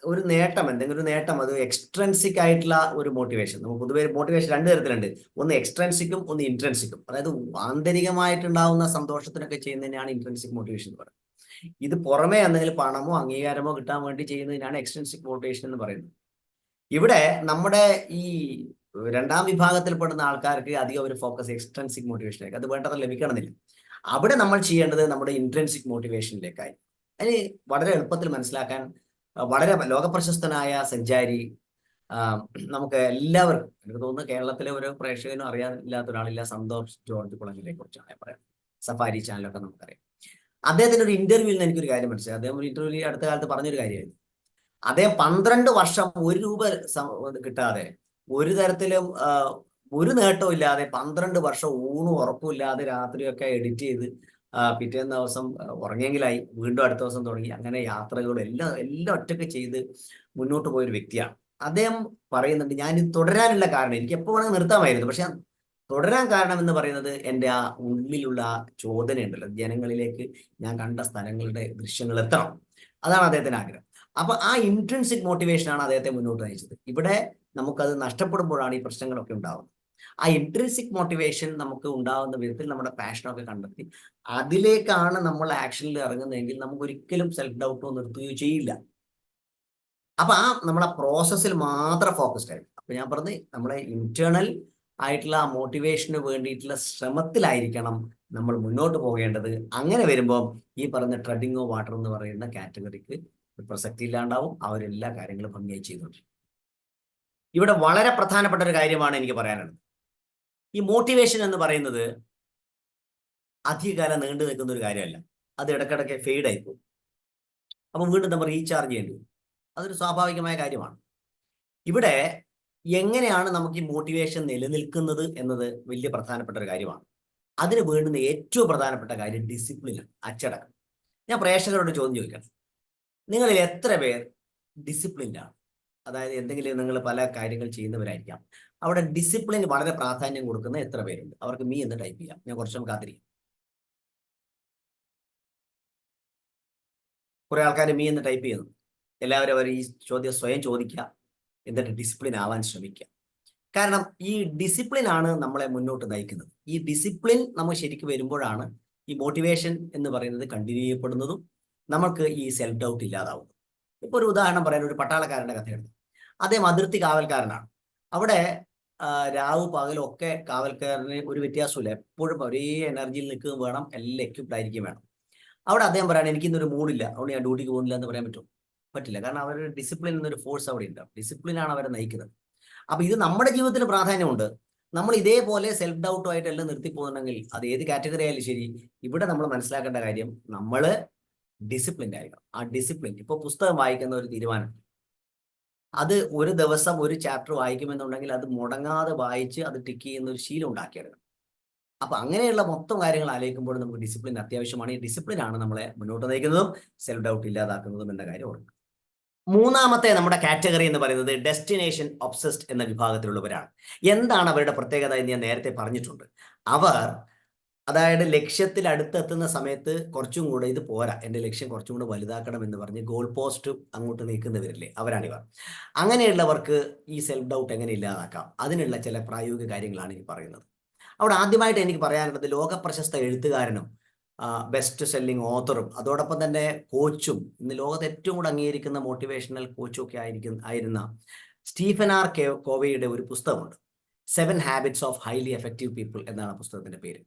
ഒരു നേട്ടം, എന്തെങ്കിലും ഒരു നേട്ടം, അത് എക്സ്ട്രൻസിക് ആയിട്ടുള്ള ഒരു മോട്ടിവേഷൻ. നമുക്ക് പൊതുവെ മോട്ടിവേഷൻ രണ്ട് തരത്തിലുണ്ട്. ഒന്ന് എക്സ്ട്രൻസിക്കും, ഒന്ന് ഇൻട്രൻസിക്കും. അതായത് ആന്തരികമായിട്ടുണ്ടാവുന്ന സന്തോഷത്തിനൊക്കെ ചെയ്യുന്നതിനാണ് ഇൻട്രൻസിക് മോട്ടിവേഷൻ എന്ന് പറയുന്നത്. ഇത് പുറമേ എന്തെങ്കിലും പണമോ അംഗീകാരമോ കിട്ടാൻ വേണ്ടി ചെയ്യുന്നതിനാണ് എക്സ്ട്രൻസിക് മോട്ടിവേഷൻ എന്ന് പറയുന്നത്. ഇവിടെ നമ്മുടെ ഈ രണ്ടാം വിഭാഗത്തിൽപ്പെടുന്ന ആൾക്കാർക്ക് അധികം ഒരു ഫോക്കസ് എക്സ്ട്രൻസിക് മോട്ടിവേഷനിലേക്ക്, അത് വേണ്ടത്ര ലഭിക്കണമെന്നില്ല. അവിടെ നമ്മൾ ചെയ്യേണ്ടത് നമ്മുടെ ഇൻട്രൻസിക് മോട്ടിവേഷനിലേക്കായി. അതിന് വളരെ എളുപ്പത്തിൽ മനസ്സിലാക്കാൻ വളരെ ലോകപ്രശസ്തനായ സഞ്ചാരി, നമുക്ക് എല്ലാവർക്കും, എനിക്ക് തോന്നുന്നു കേരളത്തിലെ ഒരു പ്രേക്ഷകനും അറിയാനില്ലാത്ത ഒരാളില്ല, സന്തോഷ് ജോർജ് കുളങ്ങരയെ കുറിച്ചാണ് പറയാം. സഫാരി ചാനലൊക്കെ നമുക്കറിയാം. അദ്ദേഹത്തിന്റെ ഒരു ഇന്റർവ്യൂവിൽ നിന്ന് എനിക്കൊരു കാര്യം മനസ്സിലായി. അദ്ദേഹം ഒരു ഇന്റർവ്യൂവിൽ അടുത്ത കാലത്ത് പറഞ്ഞൊരു കാര്യമായിരുന്നു. അദ്ദേഹം 12 വർഷം 1 രൂപ കിട്ടാതെ, ഒരു തരത്തിലും ഒരു നേട്ടവും ഇല്ലാതെ 12 വർഷം ഊണും ഉറപ്പുമില്ലാതെ രാത്രിയൊക്കെ എഡിറ്റ് ചെയ്ത് പിറ്റേന്ന് ദിവസം ഉറങ്ങിയെങ്കിലായി, വീണ്ടും അടുത്ത ദിവസം തുടങ്ങി, അങ്ങനെ യാത്രകളും എല്ലാം ഒറ്റയ്ക്ക് ചെയ്ത് മുന്നോട്ട് പോയൊരു വ്യക്തിയാണ്. അദ്ദേഹം പറയുന്നുണ്ട്, ഞാൻ ഇത് തുടരാനുള്ള കാരണം, എനിക്ക് എപ്പോൾ വേണമെങ്കിൽ നിർത്താമായിരുന്നു, പക്ഷെ തുടരാൻ കാരണം എന്ന് പറയുന്നത് എൻ്റെ ആ ഉള്ളിലുള്ള ആ ചോദനയുണ്ടല്ലോ, ജനങ്ങളിലേക്ക് ഞാൻ കണ്ട സ്ഥലങ്ങളുടെ ദൃശ്യങ്ങൾ എത്തണം. അതാണ് അദ്ദേഹത്തിന് ആഗ്രഹം. അപ്പൊ ആ ഇൻട്രിൻസിക് മോട്ടിവേഷനാണ് അദ്ദേഹത്തെ മുന്നോട്ട് നയിച്ചത്. ഇവിടെ നമുക്കത് നഷ്ടപ്പെടുമ്പോഴാണ് ഈ പ്രശ്നങ്ങളൊക്കെ ഉണ്ടാവുന്നത്. ആ ഇൻട്രിൻസിക് മോട്ടിവേഷൻ നമുക്ക് ഉണ്ടാകുന്ന വിധത്തിൽ നമ്മുടെ പാഷനൊക്കെ കണ്ടെത്തി അതിലേക്കാണ് നമ്മൾ ആക്ഷനിൽ ഇറങ്ങുന്നതെങ്കിൽ നമുക്ക് ഒരിക്കലും സെൽഫ് ഡൗട്ടോ നിർത്തുകയോ ചെയ്യില്ല. അപ്പൊ നമ്മളെ പ്രോസസ്സിൽ മാത്രം ഫോക്കസ്ഡ് ആയിരിക്കും. അപ്പൊ ഞാൻ പറഞ്ഞത്, നമ്മളെ ഇന്റേണൽ ആയിട്ടുള്ള ആ മോട്ടിവേഷന് വേണ്ടിയിട്ടുള്ള ശ്രമത്തിലായിരിക്കണം നമ്മൾ മുന്നോട്ട് പോകേണ്ടത്. അങ്ങനെ വരുമ്പോൾ ഈ പറഞ്ഞ ട്രെഡിങ് ഓഫ് വാട്ടർ എന്ന് പറയുന്ന കാറ്റഗറിക്ക് പ്രസക്തി ഇല്ലാണ്ടാവും. അവരെല്ലാ കാര്യങ്ങളും ഭംഗിയായി ചെയ്തുകൊണ്ടിരിക്കും. ഇവിടെ വളരെ പ്രധാനപ്പെട്ട ഒരു കാര്യമാണ് എനിക്ക് പറയാനുള്ളത്. ഈ മോട്ടിവേഷൻ എന്ന് പറയുന്നത് അധികകാലം നീണ്ടു നിൽക്കുന്ന ഒരു കാര്യമല്ല. അത് ഇടയ്ക്കിടയ്ക്ക് ഫെയ്ഡ് ആയി പോകും. അപ്പം വീണ്ടും നമ്മൾ റീചാർജ് ചെയ്യേണ്ടി വരും. അതൊരു സ്വാഭാവികമായ കാര്യമാണ്. ഇവിടെ എങ്ങനെയാണ് നമുക്ക് ഈ മോട്ടിവേഷൻ നിലനിൽക്കുന്നത് എന്നത് വലിയ പ്രധാനപ്പെട്ട ഒരു കാര്യമാണ്. അതിന് വേണ്ടുന്ന ഏറ്റവും പ്രധാനപ്പെട്ട കാര്യം ഡിസിപ്ലിനാണ്, അച്ചടക്കം. ഞാൻ പ്രേക്ഷകരോട് ചോദ്യം ചോദിക്കണം, നിങ്ങളിൽ എത്ര പേർ ഡിസിപ്ലിൻഡാണ്? അതായത് എന്തെങ്കിലും നിങ്ങൾ പല കാര്യങ്ങൾ ചെയ്യുന്നവരായിരിക്കാം, അവിടെ ഡിസിപ്ലിൻ വളരെ പ്രാധാന്യം കൊടുക്കുന്ന എത്ര പേരുണ്ട്? അവർക്ക് മീ എന്ന് ടൈപ്പ് ചെയ്യാം. ഞാൻ കുറച്ചും കാത്തിരിക്കും. കുറെ ആൾക്കാർ മീ എന്ന് ടൈപ്പ് ചെയ്യുന്നു. എല്ലാവരും അവർ ഈ ചോദ്യം സ്വയം ചോദിക്കുക, എന്നിട്ട് ഡിസിപ്ലിൻ ആവാൻ ശ്രമിക്കുക. കാരണം ഈ ഡിസിപ്ലിൻ ആണ് നമ്മളെ മുന്നോട്ട് നയിക്കുന്നത്. ഈ ഡിസിപ്ലിൻ നമ്മൾ ശരിക്കും വരുമ്പോഴാണ് ഈ മോട്ടിവേഷൻ എന്ന് പറയുന്നത് കണ്ടിന്യൂ ചെയ്യപ്പെടുന്നതും നമുക്ക് ഈ സെൽഫ് ഡൗട്ട് ഇല്ലാതാവുന്നത്. ഇപ്പൊ ഒരു ഉദാഹരണം പറയാൻ, ഒരു പട്ടാളക്കാരന്റെ കഥയുണ്ട്. അദ്ദേഹം അതിർത്തി കാവൽക്കാരനാണ്. അവിടെ രാവ് പകലും ഒക്കെ കാവൽക്കാരന് ഒരു വ്യത്യാസമില്ല, എപ്പോഴും ഒരേ എനർജിയിൽ നിൽക്കുകയും വേണം, എല്ലാം എക്യുപ്ഡ് ആയിരിക്കും വേണം. അവിടെ അദ്ദേഹം പറയാണ്, എനിക്കിന്നൊരു മൂഡില്ല, അതുകൊണ്ട് ഞാൻ ഡ്യൂട്ടിക്ക് പോകുന്നില്ല എന്ന് പറയാൻ പറ്റില്ല. കാരണം അവരുടെ ഡിസിപ്ലിൻ എന്നൊരു ഫോഴ്സ് അവിടെ ഉണ്ട്. ഡിസിപ്ലിനാണ് അവരെ നയിക്കുന്നത്. അപ്പൊ ഇത് നമ്മുടെ ജീവിതത്തിന് പ്രാധാന്യമുണ്ട്. നമ്മൾ ഇതേപോലെ സെൽഫ് ഡൗട്ടുമായിട്ട് എല്ലാം നിർത്തി പോകുന്നുണ്ടെങ്കിൽ, അത് ഏത് കാറ്റഗറി ആയാലും ശരി, ഇവിടെ നമ്മൾ മനസ്സിലാക്കേണ്ട കാര്യം, നമ്മൾ ഡിസിപ്ലിൻഡ് ആയിരിക്കണം. ആ ഡിസിപ്ലിൻ, ഇപ്പൊ പുസ്തകം വായിക്കുന്ന ഒരു തീരുമാനം, അത് ഒരു ദിവസം ഒരു ചാപ്റ്റർ വായിക്കുമെന്നുണ്ടെങ്കിൽ അത് മുടങ്ങാതെ വായിച്ച് അത് ടിക്ക് ചെയ്യുന്ന ഒരു ശീലം ഉണ്ടാക്കിയെടുക്കണം. അപ്പൊ അങ്ങനെയുള്ള മൊത്തം കാര്യങ്ങൾ ആലോചിക്കുമ്പോൾ നമുക്ക് ഡിസിപ്ലിൻ അത്യാവശ്യമാണ്. ഈ ഡിസിപ്ലിൻ ആണ് നമ്മളെ മുന്നോട്ട് നയിക്കുന്നതും സെൽഫ് ഡൗട്ട് ഇല്ലാതാക്കുന്നതും എന്ന കാര്യം ഓർക്കുക. മൂന്നാമത്തെ നമ്മുടെ കാറ്റഗറി എന്ന് പറയുന്നത് ഡെസ്റ്റിനേഷൻ ഒബ്സസ്ഡ് എന്ന വിഭാഗത്തിലുള്ളവരാണ്. എന്താണ് അവരുടെ പ്രത്യേകത എന്ന് ഞാൻ നേരത്തെ പറഞ്ഞിട്ടുണ്ട്. അവർ, അതായത് ലക്ഷ്യത്തിൽ അടുത്തെത്തുന്ന സമയത്ത് കുറച്ചും കൂടെ ഇത് പോരാ, എൻ്റെ ലക്ഷ്യം കുറച്ചും കൂടെ വലുതാക്കണം എന്ന് പറഞ്ഞ് ഗോൾ പോസ്റ്റ് അങ്ങോട്ട് നീക്കുന്നവരില്ലേ, അവരാണിവർ. അങ്ങനെയുള്ളവർക്ക് ഈ സെൽഫ് ഡൗട്ട് എങ്ങനെ ഇല്ലാതാക്കാം, അതിനുള്ള ചില പ്രായോഗിക കാര്യങ്ങളാണ് ഈ പറയുന്നത്. അവിടെ ആദ്യമായിട്ട് എനിക്ക് പറയാനുള്ളത്, ലോകപ്രശസ്ത എഴുത്തുകാരനും ബെസ്റ്റ് സെല്ലിംഗ് ഓത്തറും അതോടൊപ്പം തന്നെ കോച്ചും, ഇന്ന് ലോകത്ത് ഏറ്റവും കൂടെ അംഗീകരിക്കുന്ന മോട്ടിവേഷണൽ കോച്ചും ഒക്കെ ആയിരുന്ന സ്റ്റീഫൻ ആർ കോവയുടെ ഒരു പുസ്തകമുണ്ട്, 7 habits of highly effective people എന്നാണ് പുസ്തകത്തിന്റെ പേര്.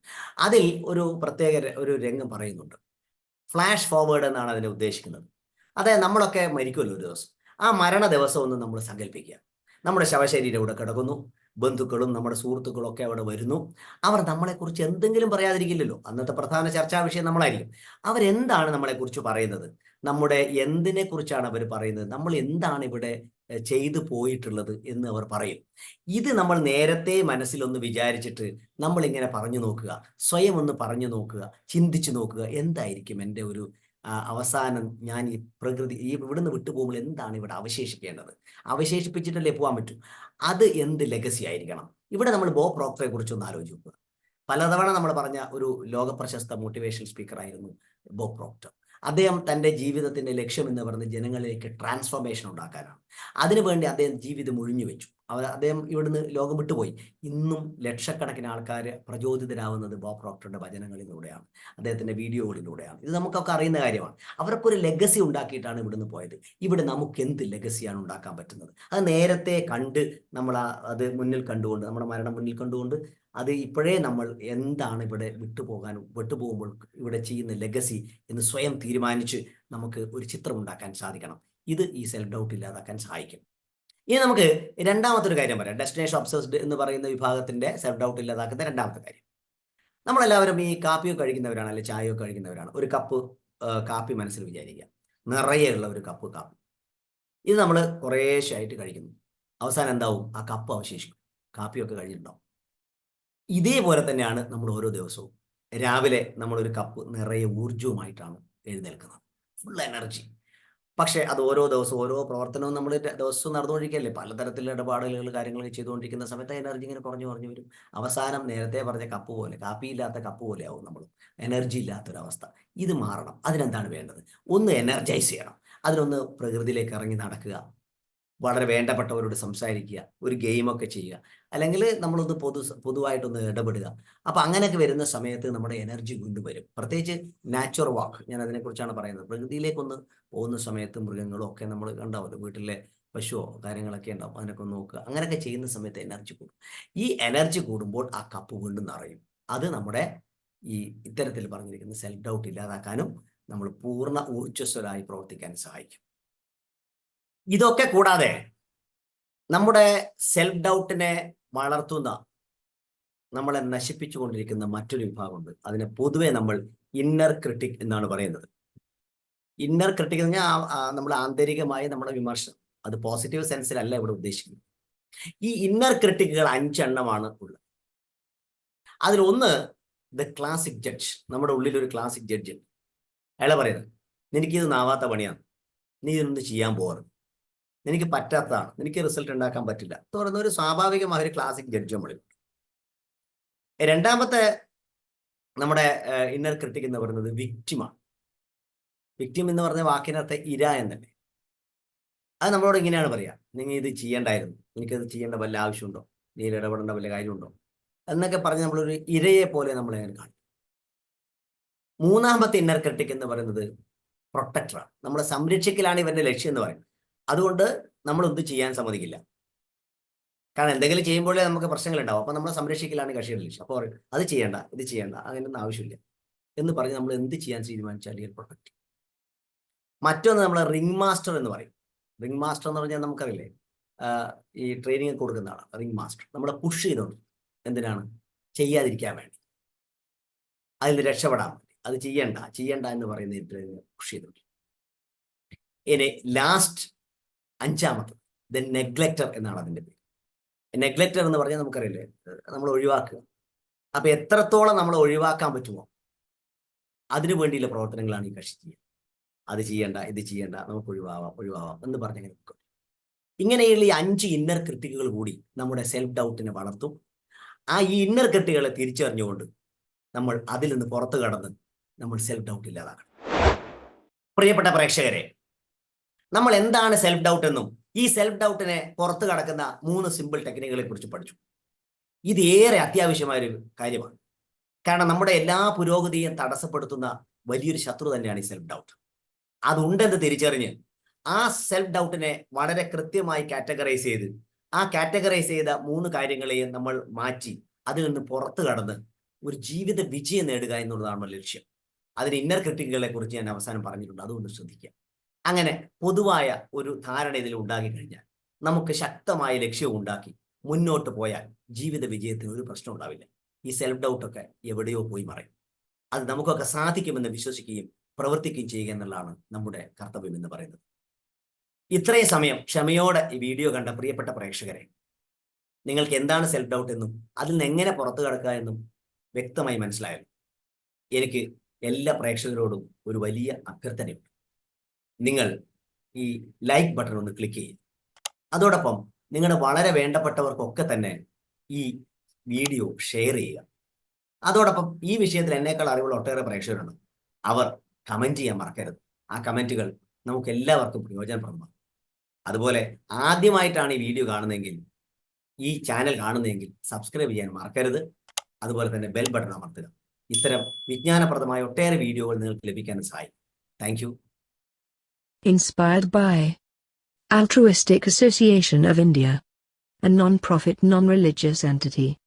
അതിൽ ഒരു പ്രത്യേക ഒരു രംഗം പറയുന്നുണ്ട്. ഫ്ലാഷ് ഫോർവേഡ് എന്നാണ് അതിനെ ഉദ്ദേശിക്കുന്നത്. അതായത് നമ്മളൊക്കെ മരിക്കുമല്ലോ ഒരു ദിവസം. ആ മരണ ദിവസം ഒന്ന് നമ്മൾ സങ്കല്പിക്കുക. നമ്മുടെ ശവശരീരം ഇവിടെ കിടക്കുന്നു, ബന്ധുക്കളും നമ്മുടെ സുഹൃത്തുക്കളും ഒക്കെ അവിടെ വരുന്നു. അവർ നമ്മളെക്കുറിച്ച് എന്തെങ്കിലും പറയാതിരിക്കില്ലല്ലോ. അന്നത്തെ പ്രധാന ചർച്ചാ വിഷയം നമ്മളായിരിക്കും. അവരെന്താണ് നമ്മളെക്കുറിച്ച് പറയുന്നത്? നമ്മുടെ എന്തിനെ കുറിച്ചാണ് അവർ പറയുന്നത്? നമ്മൾ എന്താണ് ഇവിടെ ചെയ്തു പോയിട്ടുള്ളത് എന്ന് അവർ പറയും. ഇത് നമ്മൾ നേരത്തെ മനസ്സിലൊന്ന് വിചാരിച്ചിട്ട് നമ്മൾ ഇങ്ങനെ പറഞ്ഞു നോക്കുക, സ്വയം ഒന്ന് പറഞ്ഞു നോക്കുക, ചിന്തിച്ചു നോക്കുക, എന്തായിരിക്കും എൻ്റെ ഒരു അവസാനം ഞാൻ ഈ പ്രകൃതി ഇവിടുന്ന് വിട്ടുപോകുമ്പോൾ എന്താണ് ഇവിടെ അവശേഷിക്കേണ്ടത്? അവശേഷിപ്പിച്ചിട്ടല്ലേ പോകാൻ പറ്റൂ. അത് എന്ത് ലെഗസി ആയിരിക്കണം? ഇവിടെ നമ്മൾ ബോബ് പ്രോക്ടറെ കുറിച്ചൊന്ന് ആലോചിക്കുക. പലതവണ നമ്മൾ പറഞ്ഞ ഒരു ലോക പ്രശസ്ത മോട്ടിവേഷൻ സ്പീക്കർ ആയിരുന്നു ബോബ് പ്രോക്ടർ. അദ്ദേഹം തൻ്റെ ജീവിതത്തിന്റെ ലക്ഷ്യം എന്ന് പറയുന്നത് ജനങ്ങളിലേക്ക് ട്രാൻസ്ഫോർമേഷൻ ഉണ്ടാക്കാനാണ്. അതിനുവേണ്ടി അദ്ദേഹം ജീവിതം ഒഴിഞ്ഞു വെച്ചു. അദ്ദേഹം ഇവിടുന്ന് ലോകം വിട്ടുപോയി. ഇന്നും ലക്ഷക്കണക്കിന് ആൾക്കാർ പ്രചോദിതരാകുന്നത് ബോബ് പ്രോക്ടറുടെ വചനങ്ങളിലൂടെയാണ്, അദ്ദേഹത്തിന്റെ വീഡിയോകളിലൂടെയാണ്. ഇത് നമുക്കൊക്കെ അറിയുന്ന കാര്യമാണ്. അവർക്ക് ഒരു ലെഗസി ഉണ്ടാക്കിയിട്ടാണ് ഇവിടുന്ന് പോയത്. ഇവിടെ നമുക്ക് എന്ത് ലെഗസിയാണ് ഉണ്ടാക്കാൻ പറ്റുന്നത്? അത് നേരത്തെ കണ്ട് നമ്മൾ അത് മുന്നിൽ കണ്ടുകൊണ്ട്, നമ്മുടെ മരണം മുന്നിൽ കണ്ടുകൊണ്ട്, അത് ഇപ്പോഴേ നമ്മൾ എന്താണ് ഇവിടെ വിട്ടുപോകുമ്പോൾ ഇവിടെ ചെയ്യുന്ന ലെഗസി എന്ന് സ്വയം തീരുമാനിച്ച് നമുക്ക് ഒരു ചിത്രം ഉണ്ടാക്കാൻ സാധിക്കണം. ഇത് ഈ സെൽഫ് ഡൗട്ട് ഇല്ലാതാക്കാൻ സഹായിക്കും. ഇനി നമുക്ക് രണ്ടാമത്തെ ഒരു കാര്യം പറയാം. ഡെസ്റ്റിനേഷൻ ഒബ്സസ്ഡ് എന്ന് പറയുന്ന വിഭാഗത്തിന്റെ സെൽഫ് ഡൗട്ട് ഇല്ലാതാക്കുന്ന രണ്ടാമത്തെ കാര്യം. നമ്മളെല്ലാവരും ഈ കാപ്പിയോ കഴിക്കുന്നവരാണ്, അല്ലെങ്കിൽ ചായയോ കഴിക്കുന്നവരാണ്. ഒരു കപ്പ് കാപ്പി മനസ്സിൽ വിചാരിക്കുക, നിറയെയുള്ള ഒരു കപ്പ് കാപ്പി. ഇത് നമ്മൾ കുറേശ്ശായിട്ട് കഴിക്കുന്നു. അവസാനം എന്താവും? ആ കപ്പ് അവശേഷിക്കും, കാപ്പിയൊക്കെ കഴിഞ്ഞിട്ടുണ്ടാവും. ഇതേപോലെ തന്നെയാണ് നമ്മൾ ഓരോ ദിവസവും. രാവിലെ നമ്മളൊരു കപ്പ് നിറയെ ഊർജവുമായിട്ടാണ് എഴുന്നേൽക്കുന്നത്, ഫുൾ എനർജി. പക്ഷേ അത് ഓരോ ദിവസവും ഓരോ പ്രവർത്തനവും നമ്മൾ ദിവസവും നടന്നുകൊണ്ടിരിക്കുകയല്ലേ, പലതരത്തിലുള്ള ഇടപാടുകൾ കാര്യങ്ങൾ ചെയ്തുകൊണ്ടിരിക്കുന്ന സമയത്ത് എനർജി ഇങ്ങനെ കുറഞ്ഞു വരും. അവസാനം നേരത്തെ പറഞ്ഞ കപ്പ് പോലെ, കാപ്പിയില്ലാത്ത കപ്പ് പോലെ ആവും നമ്മൾ, എനർജി ഇല്ലാത്തൊരവസ്ഥ. ഇത് മാറണം. അതിനെന്താണ് വേണ്ടത്? ഒന്ന് എനർജൈസ് ചെയ്യണം. അതിനൊന്ന് പ്രകൃതിയിലേക്ക് ഇറങ്ങി നടക്കുക, വളരെ വേണ്ടപ്പെട്ടവരോട് സംസാരിക്കുക, ഒരു ഗെയിമൊക്കെ ചെയ്യുക, അല്ലെങ്കിൽ നമ്മളൊന്ന് പൊതുവായിട്ടൊന്ന് ഇടപെടുക. അപ്പം അങ്ങനെയൊക്കെ വരുന്ന സമയത്ത് നമ്മുടെ എനർജി കൊണ്ടുവരും. പ്രത്യേകിച്ച് നാച്ചുറൽ വാക്ക്, ഞാൻ അതിനെക്കുറിച്ചാണ് പറയുന്നത്. പ്രകൃതിയിലേക്കൊന്ന് പോകുന്ന സമയത്ത് മൃഗങ്ങളും ഒക്കെ നമ്മൾ കണ്ടാവുമല്ലോ, വീട്ടിലെ പശുവോ കാര്യങ്ങളൊക്കെ ഉണ്ടാവും, അതിനൊക്കെ ഒന്ന് നോക്കുക. അങ്ങനെയൊക്കെ ചെയ്യുന്ന സമയത്ത് എനർജി കൂടും. ഈ എനർജി കൂടുമ്പോൾ ആ കപ്പ് വീണ്ടും നിറയും. അത് നമ്മുടെ ഈ ഇത്തരത്തിൽ പറഞ്ഞിരിക്കുന്ന സെൽഫ് ഡൗട്ട് ഇല്ലാതാക്കാനും നമ്മൾ പൂർണ്ണ ഊർജ്ജസ്വരായി പ്രവർത്തിക്കാൻ സഹായിക്കും. ഇതൊക്കെ കൂടാതെ നമ്മുടെ സെൽഫ് ഡൗട്ടിനെ വളർത്തുന്ന, നമ്മളെ നശിപ്പിച്ചുകൊണ്ടിരിക്കുന്ന മറ്റൊരു വിഭാഗമുണ്ട്. അതിനെ പൊതുവെ നമ്മൾ ഇന്നർ ക്രിട്ടിക് എന്നാണ് പറയുന്നത്. ഇന്നർ ക്രിട്ടിക് എന്ന് പറഞ്ഞാൽ നമ്മൾ ആന്തരികമായി നമ്മുടെ വിമർശനം. അത് പോസിറ്റീവ് സെൻസിലല്ല ഇവിടെ ഉദ്ദേശിക്കുന്നത്. ഈ ഇന്നർ ക്രിട്ടിക്കുകൾ 5 എണ്ണമാണ് ഉള്ളത്. അതിലൊന്ന് ദ ക്ലാസിക് ജഡ്ജ്. നമ്മുടെ ഉള്ളിൽ ഒരു ക്ലാസിക് ജഡ്ജ് ഉണ്ട്. അയാളെ പറയുന്നത്, നിനക്കിത് നാവാത്ത പണിയാണ്, നീ ഇതൊന്നും ചെയ്യാൻ പോകരുത്, എനിക്ക് പറ്റാത്തതാണ്, എനിക്ക് റിസൾട്ട് ഉണ്ടാക്കാൻ പറ്റില്ല എന്ന് പറയുന്ന ഒരു സ്വാഭാവികമായ ഒരു ക്ലാസിക് ജഡ്ജ് നമ്മളിൽ. രണ്ടാമത്തെ നമ്മുടെ ഇന്നർ ക്രിട്ടിക് എന്ന് പറയുന്നത് വിക്റ്റിമാണ്. വിക്റ്റിം എന്ന് പറഞ്ഞ വാക്കിനർത്ഥം ഇര എന്നല്ലേ. അത് നമ്മളോട് ഇങ്ങനെയാണ് പറയുക, നിങ്ങൾ ഇത് ചെയ്യേണ്ടായിരുന്നു, എനിക്കത് ചെയ്യേണ്ട വല്ല ആവശ്യമുണ്ടോ, നീ ഇടപെടേണ്ട വല്ല കാര്യമുണ്ടോ എന്നൊക്കെ പറഞ്ഞ് നമ്മളൊരു ഇരയെ പോലെ നമ്മളെ കാണും. മൂന്നാമത്തെ ഇന്നർ ക്രിട്ടിക് എന്ന് പറയുന്നത് പ്രൊട്ടക്ടറാണ്. നമ്മളെ സംരക്ഷിക്കലാണ് ഇവന്റെ ലക്ഷ്യം എന്ന് പറയുന്നത്. അതുകൊണ്ട് നമ്മളൊന്നും ചെയ്യാൻ സമ്മതിക്കില്ല. കാരണം എന്തെങ്കിലും ചെയ്യുമ്പോഴേ നമുക്ക് പ്രശ്നങ്ങൾ ഉണ്ടാവും. അപ്പൊ നമ്മളെ സംരക്ഷിക്കലാണ് കക്ഷിയുടെ ലക്ഷ്യം. അപ്പോൾ അത് ചെയ്യേണ്ട, ഇത് ചെയ്യേണ്ട, അങ്ങനെയൊന്നും ആവശ്യമില്ല എന്ന് പറഞ്ഞ് നമ്മൾ എന്ത് ചെയ്യാൻ തീരുമാനിച്ചാൽ പ്രൊട്ടക്ട്. മറ്റൊന്ന് നമ്മൾ റിംഗ് മാസ്റ്റർ എന്ന് പറയും. റിംഗ് മാസ്റ്റർ എന്ന് പറഞ്ഞാൽ നമുക്കറിയില്ലേ, ഈ ട്രെയിനിങ് കൊടുക്കുന്ന ആളാണ് റിംഗ് മാസ്റ്റർ. നമ്മളെ പുഷ് ചെയ്തോണ്ട്, എന്തിനാണ്? ചെയ്യാതിരിക്കാൻ വേണ്ടി, അതിൽ രക്ഷപ്പെടാൻ വേണ്ടി, അത് ചെയ്യണ്ട എന്ന് പറയുന്ന പുഷ് ചെയ്തോണ്ട്. ഇനി ലാസ്റ്റ് അഞ്ചാമത്തത് ദ നെഗ്ലെക്റ്റർ എന്നാണ് അതിൻ്റെ പേര്. നെഗ്ലെക്റ്റർ എന്ന് പറഞ്ഞാൽ നമുക്കറിയില്ലേ, നമ്മൾ ഒഴിവാക്കുക. അപ്പൊ എത്രത്തോളം നമ്മൾ ഒഴിവാക്കാൻ പറ്റുമോ അതിനു വേണ്ടിയുള്ള പ്രവർത്തനങ്ങളാണ് ഈ കക്ഷി ചെയ്യുക. അത് ചെയ്യണ്ട, ഇത് ചെയ്യണ്ട, നമുക്ക് ഒഴിവാവാം എന്ന് പറഞ്ഞങ്ങനെ നിൽക്കും. ഇങ്ങനെയുള്ള ഈ 5 ഇന്നർ ക്രിട്ടിക്കുകൾ കൂടി നമ്മുടെ സെൽഫ് ഡൗട്ടിനെ വളർത്തും. ഈ ഇന്നർ ക്രിട്ടിക്കുകളെ തിരിച്ചറിഞ്ഞുകൊണ്ട് നമ്മൾ അതിൽ നിന്ന് പുറത്തു കടന്ന് നമ്മൾ സെൽഫ് ഡൗട്ട് ഇല്ലാതാക്കണം. പ്രിയപ്പെട്ട പ്രേക്ഷകരെ, നമ്മൾ എന്താണ് സെൽഫ് ഡൗട്ട് എന്നും ഈ സെൽഫ് ഡൗട്ടിനെ പുറത്തു കടക്കുന്ന 3 സിമ്പിൾ ടെക്നിക്കുകളെ കുറിച്ച് പഠിച്ചു. ഇത് ഏറെ അത്യാവശ്യമായ ഒരു കാര്യമാണ്. കാരണം നമ്മുടെ എല്ലാ പുരോഗതിയും തടസ്സപ്പെടുത്തുന്ന വലിയൊരു ശത്രു തന്നെയാണ് ഈ സെൽഫ് ഡൗട്ട്. അതുണ്ടെന്ന് തിരിച്ചറിഞ്ഞ് ആ സെൽഫ് ഡൗട്ടിനെ വളരെ കൃത്യമായി കാറ്റഗറൈസ് ചെയ്ത്, ആ കാറ്റഗറൈസ് ചെയ്ത 3 കാര്യങ്ങളെയും നമ്മൾ മാറ്റി അതിൽ നിന്ന് പുറത്തു കടന്ന് ഒരു ജീവിത വിജയം നേടുക എന്നുള്ളതാണ് ലക്ഷ്യം. അതിന് ഇന്നർ ക്രിട്ടിക്കുകളെ കുറിച്ച് ഞാൻ അവസാനം പറഞ്ഞിട്ടുണ്ട്, അതുകൊണ്ട് ശ്രദ്ധിക്കുക. അങ്ങനെ പൊതുവായ ഒരു ധാരണ ഇതിൽ ഉണ്ടാക്കി കഴിഞ്ഞാൽ നമുക്ക് ശക്തമായ ലക്ഷ്യവും ഉണ്ടാക്കി മുന്നോട്ട് പോയാൽ ജീവിത വിജയത്തിന് ഒരു പ്രശ്നം ഉണ്ടാവില്ല. ഈ സെൽഫ് ഡൗട്ടൊക്കെ എവിടെയോ പോയി മറയും. അത് നമുക്കൊക്കെ സാധിക്കുമെന്ന് വിശ്വസിക്കുകയും പ്രവർത്തിക്കുകയും ചെയ്യുക എന്നുള്ളതാണ് നമ്മുടെ കർത്തവ്യം എന്ന് പറയുന്നത്. ഇത്രയും സമയം ക്ഷമയോടെ ഈ വീഡിയോ കണ്ട പ്രിയപ്പെട്ട പ്രേക്ഷകരെ, നിങ്ങൾക്ക് എന്താണ് സെൽഫ് ഡൗട്ട് എന്നും അതിൽ നിന്ന് എങ്ങനെ പുറത്തു കടക്കുക എന്നും വ്യക്തമായി മനസ്സിലായല്ലോ. എനിക്ക് എല്ലാ പ്രേക്ഷകരോടും ഒരു വലിയ അഭ്യർത്ഥനയുണ്ട്. നിങ്ങൾ ഈ ലൈക്ക് ബട്ടൺ ഒന്ന് ക്ലിക്ക് ചെയ്യുക. അതോടൊപ്പം നിങ്ങളുടെ വളരെ വേണ്ടപ്പെട്ടവർക്കൊക്കെ തന്നെ ഈ വീഡിയോ ഷെയർ ചെയ്യുക. അതോടൊപ്പം ഈ വിഷയത്തിൽ എന്നേക്കാൾ അറിവുള്ള ഒട്ടേറെ പ്രേക്ഷകരുണ്ട്. അവർ കമന്റ് ചെയ്യാൻ മറക്കരുത്. ആ കമന്റുകൾ നമുക്ക് എല്ലാവർക്കും പ്രയോജനപ്രദമാണ്. അതുപോലെ ആദ്യമായിട്ടാണ് ഈ വീഡിയോ കാണുന്നതെങ്കിൽ, ഈ ചാനൽ കാണുന്നതെങ്കിൽ സബ്സ്ക്രൈബ് ചെയ്യാൻ മറക്കരുത്. അതുപോലെ തന്നെ ബെൽ ബട്ടൺ അമർത്തുക. ഇത്തരം വിജ്ഞാനപ്രദമായ ഒട്ടേറെ വീഡിയോകൾ നിങ്ങൾക്ക് ലഭിക്കാൻ സഹായിക്കും. Thank you. Inspired by Altruistic Association of India, a non-profit non-religious entity.